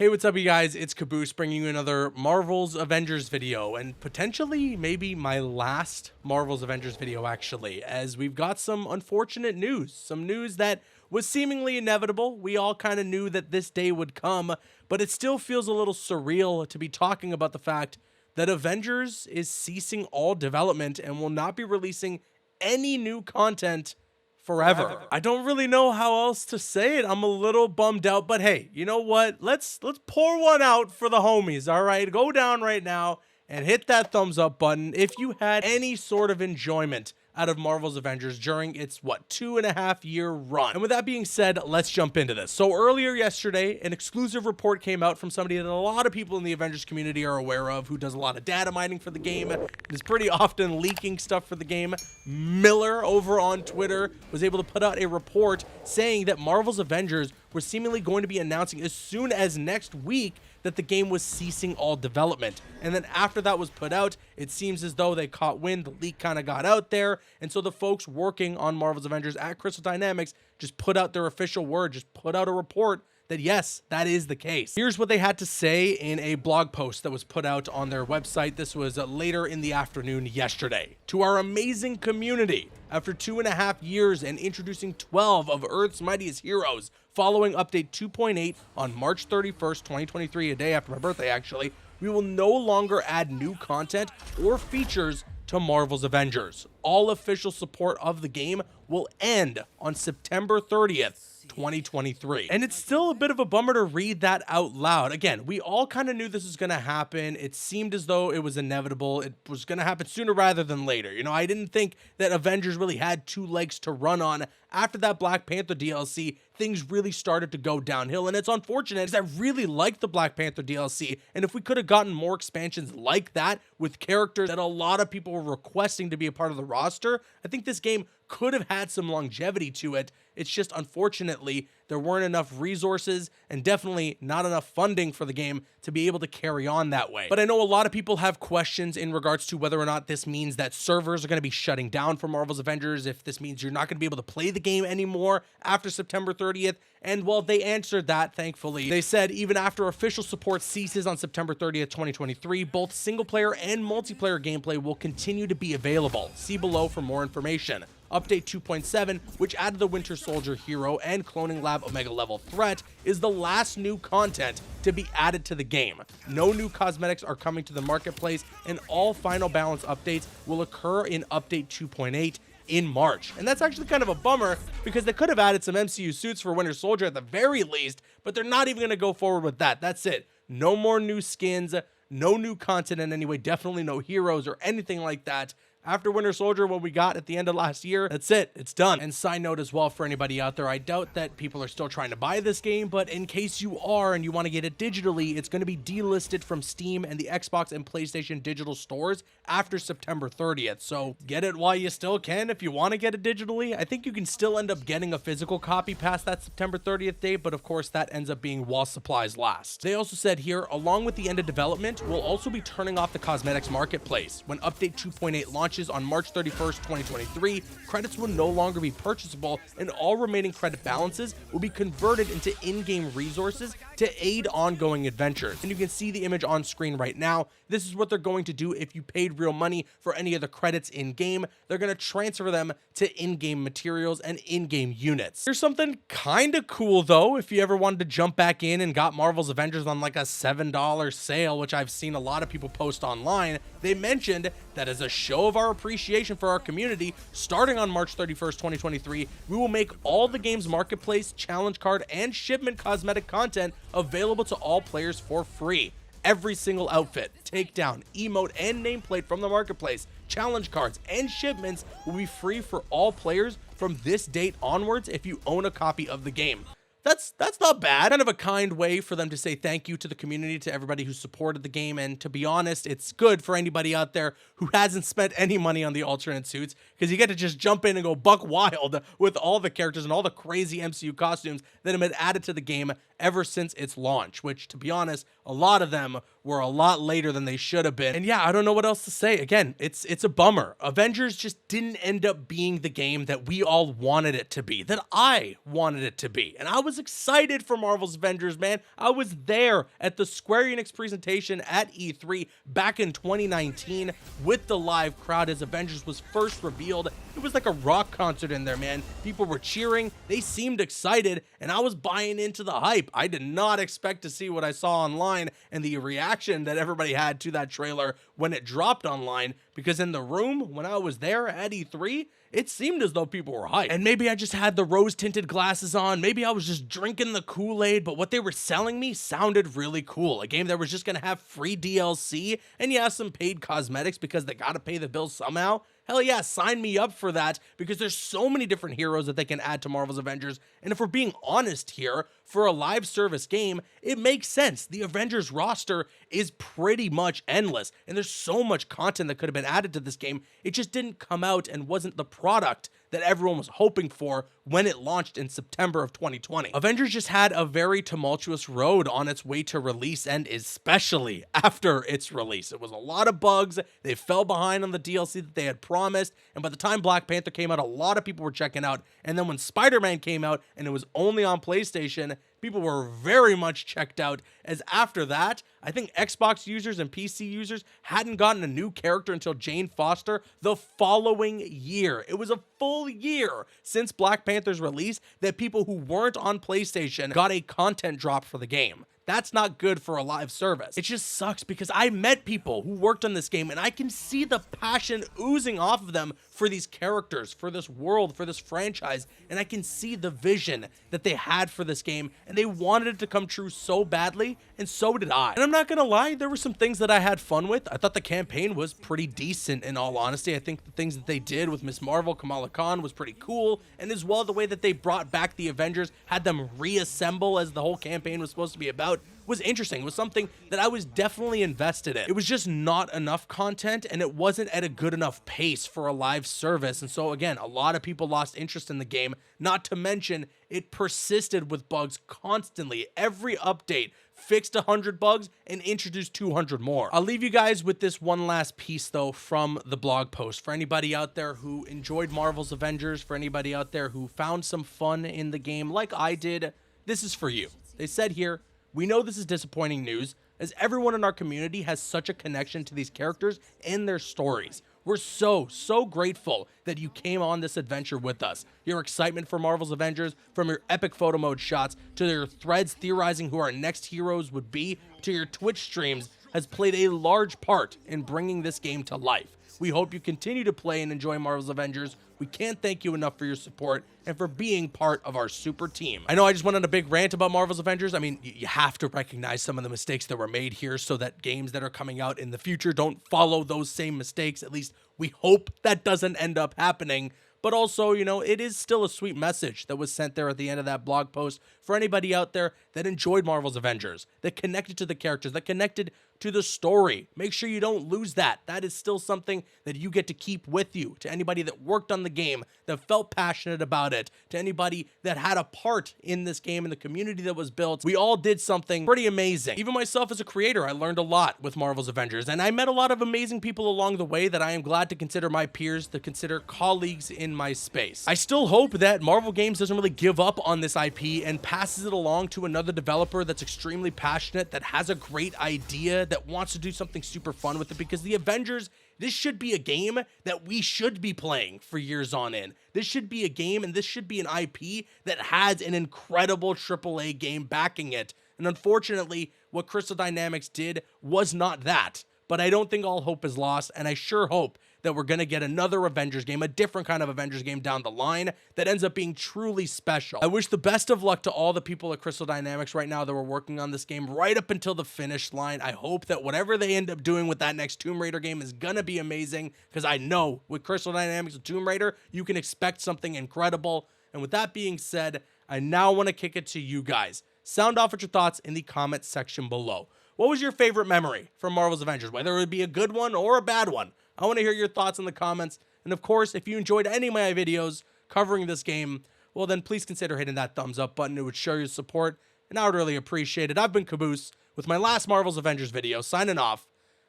Hey, what's up, you guys? It's Caboose bringing you another Marvel's Avengers video, and potentially maybe my last Marvel's Avengers video, actually, as we've got some unfortunate news. Some news that was seemingly inevitable. We all kind of knew that this day would come, but it still feels a little surreal to be talking about the fact that Avengers is ceasing all development and will not be releasing any new content forever. I don't really know how else to say it. I'm a little bummed out, but hey, you know what? Let's pour one out for the homies. All right, go down right now and hit that thumbs up button if you had any sort of enjoyment out of Marvel's Avengers during its 2.5-year run. And with that being said, let's jump into this. So earlier yesterday, an exclusive report came out from somebody that a lot of people in the Avengers community are aware of, who does a lot of data mining for the game and is pretty often leaking stuff for the game. Miller over on Twitter was able to put out a report saying that Marvel's Avengers were seemingly going to be announcing as soon as next week that the game was ceasing all development. And then after that was put out, it seems as though they caught wind, the leak kind of got out there, and so the folks working on Marvel's Avengers at Crystal Dynamics just put out their official word, just put out a report that yes, that is the case. Here's what they had to say in a blog post that was put out on their website. This was later in the afternoon yesterday. To our amazing community, after 2.5 years and introducing 12 of Earth's mightiest heroes, following update 2.8 on March 31st, 2023, a day after my birthday actually, we will no longer add new content or features to Marvel's Avengers. All official support of the game will end on September 30th, 2023. And it's still a bit of a bummer to read that out loud. Again, we all kind of knew this was going to happen. It seemed as though it was inevitable. It was going to happen sooner rather than later. You know, I didn't think that Avengers really had two legs to run on. After that Black Panther DLC, things really started to go downhill, and it's unfortunate because I really liked the Black Panther DLC, and if we could have gotten more expansions like that with characters that a lot of people were requesting to be a part of the roster, I think this game could have had some longevity to it. It's just, unfortunately, there weren't enough resources and definitely not enough funding for the game to be able to carry on that way. But I know a lot of people have questions in regards to whether or not this means that servers are going to be shutting down for Marvel's Avengers, if this means you're not going to be able to play the game anymore after September 30th. And well, they answered that, thankfully. They said even after official support ceases on September 30th, 2023, both single player and multiplayer gameplay will continue to be available. See below for more information. Update 2.7, which added the Winter Soldier hero and Cloning Lab Omega level threat, is the last new content to be added to the game. No new cosmetics are coming to the marketplace, and all final balance updates will occur in Update 2.8 in March. And that's actually kind of a bummer because they could have added some MCU suits for Winter Soldier at the very least, but they're not even going to go forward with that. That's it. No more new skins, no new content in any way, definitely no heroes or anything like that. After Winter Soldier, what we got at the end of last year, that's it. It's done. And side note as well for anybody out there, I doubt that people are still trying to buy this game, but in case you are and you want to get it digitally, it's going to be delisted from Steam and the Xbox and PlayStation digital stores after September 30th. So get it while you still can if you want to get it digitally. I think you can still end up getting a physical copy past that September 30th date, but of course that ends up being while supplies last. They also said here, along with the end of development, we'll also be turning off the cosmetics marketplace. When Update 2.8 launches on March 31st, 2023, credits will no longer be purchasable, and all remaining credit balances will be converted into in-game resources to aid ongoing adventures. And you can see the image on screen right now. This is what they're going to do if you paid real money for any of the credits in-game. They're going to transfer them to in-game materials and in-game units. Here's something kind of cool though, if you ever wanted to jump back in and got Marvel's Avengers on like a $7 sale, which I've seen a lot of people post online. They mentioned that as a show of our appreciation for our community, starting on March 31st, 2023, we will make all the game's marketplace, challenge card, and shipment cosmetic content available to all players for free. Every single outfit, takedown, emote, and nameplate from the marketplace, challenge cards, and shipments will be free for all players from this date onwards if you own a copy of the game. That's not bad. Kind of a kind way for them to say thank you to the community, to everybody who supported the game, and to be honest, it's good for anybody out there who hasn't spent any money on the alternate suits, because you get to just jump in and go buck wild with all the characters and all the crazy MCU costumes that have been added to the game ever since its launch, which, to be honest, a lot of them were a lot later than they should have been. And yeah, I don't know what else to say. Again, it's a bummer. Avengers just didn't end up being the game that we all wanted it to be, that I wanted it to be. And I was excited for Marvel's Avengers, man. I was there at the Square Enix presentation at E3 back in 2019 with the live crowd as Avengers was first revealed. It was like a rock concert in there, man. People were cheering, they seemed excited, and I was buying into the hype. I did not expect to see what I saw online and the reaction that everybody had to that trailer when it dropped online, because in the room when I was there at E3, it seemed as though people were hyped. And maybe I just had the rose-tinted glasses on, maybe I was just drinking the Kool-Aid, but what they were selling me sounded really cool. A game that was just gonna have free DLC, and yeah, some paid cosmetics because they gotta pay the bills somehow. Hell yeah, sign me up for that, because there's so many different heroes that they can add to Marvel's Avengers. And if we're being honest here, for a live service game, it makes sense. The Avengers roster is pretty much endless, and there's so much content that could have been added to this game. It just didn't come out and wasn't the product that everyone was hoping for when it launched in September of 2020. Avengers just had a very tumultuous road on its way to release, and especially after its release. It was a lot of bugs, they fell behind on the DLC that they had promised, and by the time Black Panther came out, a lot of people were checking out, and then when Spider-Man came out and it was only on PlayStation, people were very much checked out, as after that, I think Xbox users and PC users hadn't gotten a new character until Jane Foster the following year. It was a full year since Black Panther's release that people who weren't on PlayStation got a content drop for the game. That's not good for a live service. It just sucks because I met people who worked on this game and I can see the passion oozing off of them for these characters, for this world, for this franchise, and I can see the vision that they had for this game, and they wanted it to come true so badly, and so did I. And I'm not gonna lie, there were some things that I had fun with. I thought the campaign was pretty decent, in all honesty. I think the things that they did with Ms. Marvel, Kamala Khan, was pretty cool, and as well the way that they brought back the Avengers, had them reassemble as the whole campaign was supposed to be about, was interesting. It was something that I was definitely invested in. It was just not enough content, and it wasn't at a good enough pace for a live service, and so again, a lot of people lost interest in the game, not to mention it persisted with bugs constantly. Every update fixed 100 bugs and introduced 200 more. I'll leave you guys with this one last piece though from the blog post. For anybody out there who enjoyed Marvel's Avengers, for anybody out there who found some fun in the game like I did, this is for you. They said here, "We know this is disappointing news, as everyone in our community has such a connection to these characters and their stories. We're so grateful that you came on this adventure with us. Your excitement for Marvel's Avengers, from your epic photo mode shots, to your threads theorizing who our next heroes would be, to your Twitch streams, has played a large part in bringing this game to life. We hope you continue to play and enjoy Marvel's Avengers. We can't thank you enough for your support and for being part of our super team." I know I just went on a big rant about Marvel's Avengers. I mean, you have to recognize some of the mistakes that were made here so that games that are coming out in the future don't follow those same mistakes. At least we hope that doesn't end up happening. But also, you know, it is still a sweet message that was sent there at the end of that blog post for anybody out there that enjoyed Marvel's Avengers, that connected to the characters, that connected to the story. Make sure you don't lose that. That is still something that you get to keep with you. To anybody that worked on the game, that felt passionate about it, to anybody that had a part in this game and the community that was built, we all did something pretty amazing. Even myself as a creator, I learned a lot with Marvel's Avengers, and I met a lot of amazing people along the way that I am glad to consider my peers, to consider colleagues in my space. I still hope that Marvel Games doesn't really give up on this IP and passes it along to another developer that's extremely passionate, that has a great idea, that wants to do something super fun with it, because the Avengers, this should be a game that we should be playing for years on end. This should be a game, and this should be an IP that has an incredible AAA game backing it. And unfortunately, what Crystal Dynamics did was not that. But I don't think all hope is lost, and I sure hope that we're going to get another Avengers game, a different kind of Avengers game down the line that ends up being truly special. I wish the best of luck to all the people at Crystal Dynamics right now that were working on this game right up until the finish line. I hope that whatever they end up doing with that next Tomb Raider game is going to be amazing, because I know with Crystal Dynamics and Tomb Raider, you can expect something incredible. And with that being said, I now want to kick it to you guys. Sound off with your thoughts in the comment section below. What was your favorite memory from Marvel's Avengers, whether it would be a good one or a bad one? I want to hear your thoughts in the comments. And of course, if you enjoyed any of my videos covering this game, well then please consider hitting that thumbs up button. It would show your support. and I would really appreciate it. I've been Caboose with my last Marvel's Avengers video, signing off,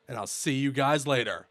and I'll see you guys later.